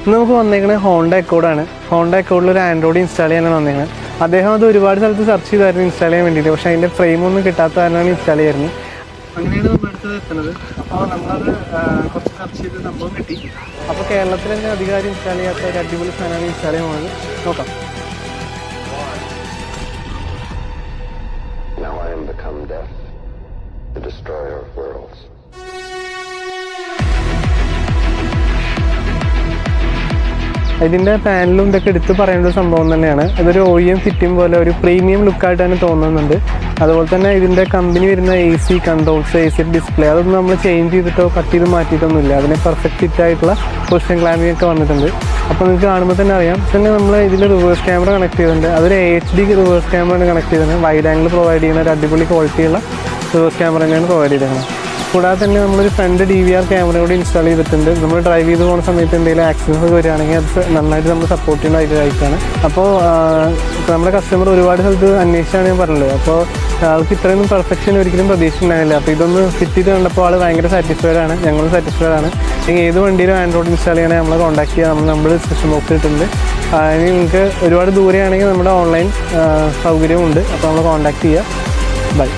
ഇന്ന് നമുക്ക് വന്നേക്കുന്നത് ഹോണ്ട അക്കോർഡാണ്. ഹോണ്ട അക്കോർഡിൽ ഒരു ആൻഡ്രോയിഡ് ഇൻസ്റ്റാൾ ചെയ്യാനാണ് വന്നേക്കുന്നത്. അദ്ദേഹം അത് ഒരുപാട് സ്ഥലത്ത് സെർച്ച് ചെയ്തായിരുന്നു ഇൻസ്റ്റാൾ ചെയ്യാൻ വേണ്ടിയിട്ട്. പക്ഷേ അതിൻ്റെ ഫ്രെയിമൊന്നും കിട്ടാത്ത കാരണമാണ് ഇൻസ്റ്റാൾ ചെയ്യായിരുന്നു. അങ്ങനെയാണ് നമ്മൾ അടുത്തത് എത്തുന്നത്. അപ്പോൾ നമ്മളത് കുറച്ച് സെർച്ച് ചെയ്ത് സംഭവം കിട്ടി. അപ്പോൾ കേരളത്തിൽ തന്നെ അധികാരം ഇൻസ്റ്റാൾ ചെയ്യാത്ത ഒരു അടിപൊളി സാധനമാണ് ഇൻസ്റ്റാൾ ചെയ്യാൻ പോകുന്നത്. നോക്കാം. Now I am become death, the destroyer of worlds. ഇതിൻ്റെ പാനലും ഇതൊക്കെ എടുത്ത് പറയേണ്ട ഒരു സംഭവം തന്നെയാണ്. ഇതൊരു OEM ഫിറ്റിംഗ് പോലെ ഒരു പ്രീമിയം ലുക്കായിട്ട് തന്നെ തോന്നുന്നുണ്ട്. അതുപോലെ തന്നെ ഇതിൻ്റെ കമ്പനി വരുന്ന AC കൺട്രോൾസ്, AC ഡിസ്പ്ലേ അതൊന്നും നമ്മൾ ചേഞ്ച് ചെയ്തിട്ടോ കട്ട് ചെയ്ത് മാറ്റിയിട്ടൊന്നുമില്ല. അതിന് പെർഫെക്റ്റ് ഫിറ്റ് ആയിട്ടുള്ള പൊസിഷൻ ക്ലാമ്പിംഗ് ഒക്കെ വന്നിട്ടുണ്ട്. അപ്പോൾ നിങ്ങൾക്ക് കാണുമ്പോൾ തന്നെ അറിയാം. പിന്നെ നമ്മൾ ഇതിൽ റിവേഴ്സ് ക്യാമറ കണക്ട് ചെയ്തിട്ടുണ്ട്. അതൊരു HD റിവേഴ്സ് ക്യാമറയാണ് കണക്ട് ചെയ്തിട്ടുണ്ട്. വൈഡ് ആംഗിൾ പ്രൊവൈഡ് ചെയ്യുന്ന ഒരു അടിപൊളി ക്വാളിറ്റിയുള്ള റിവേഴ്സ് ക്യാമറ തന്നെയാണ് പ്രൊവൈഡ് ചെയ്തേക്കുന്നത്. കൂടാതെ തന്നെ നമ്മളൊരു ഫ്രണ്ട് DVR ക്യാമറ കൂടി ഇൻസ്റ്റാൾ ചെയ്തിട്ടുണ്ട്. നമ്മൾ ഡ്രൈവ് ചെയ്ത് പോകുന്ന സമയത്ത് എന്തെങ്കിലും ആക്സിഡൻസ് ഒക്കെ വരികയാണെങ്കിൽ അത് നന്നായിട്ട് നമ്മൾ സപ്പോർട്ട് ചെയ്യുന്ന ഇതായിട്ടാണ്. അപ്പോൾ നമ്മുടെ കസ്റ്റമർ ഒരുപാട് സ്ഥലത്ത് അന്വേഷിച്ചാണ് ഞാൻ പറഞ്ഞത്. അപ്പോൾ ആൾക്ക് ഇത്രയൊന്നും പെർഫെക്ഷൻ ഒരിക്കലും പ്രതീക്ഷിച്ചിട്ടുണ്ടായില്ല. അപ്പോൾ ഇതൊന്ന് ഫിറ്റ് ചെയ്ത് കണ്ടപ്പോൾ ആൾ ഭയങ്കര സാറ്റിസ്ഫൈഡ് ആണ്. ഞങ്ങളും സാറ്റിസ്ഫൈഡ് ആണ്. ഏത് വണ്ടിയിലും ആൻഡ്രോയിഡ് ഇൻസ്റ്റാൾ ചെയ്യണമെങ്കിൽ നമ്മളെ കോൺടാക്ട് ചെയ്യുക. നമ്മൾ ഡിസ്ക്രിപ്ഷൻ ബോക്സിൽ ഇട്ടിട്ടുണ്ട്. ഇനി നിങ്ങൾക്ക് ഒരുപാട് ദൂരെയാണെങ്കിൽ നമ്മുടെ ഓൺലൈൻ സൗകര്യമുണ്ട്. അപ്പോൾ നമ്മൾ കോൺടാക്ട് ചെയ്യുക. ബൈ.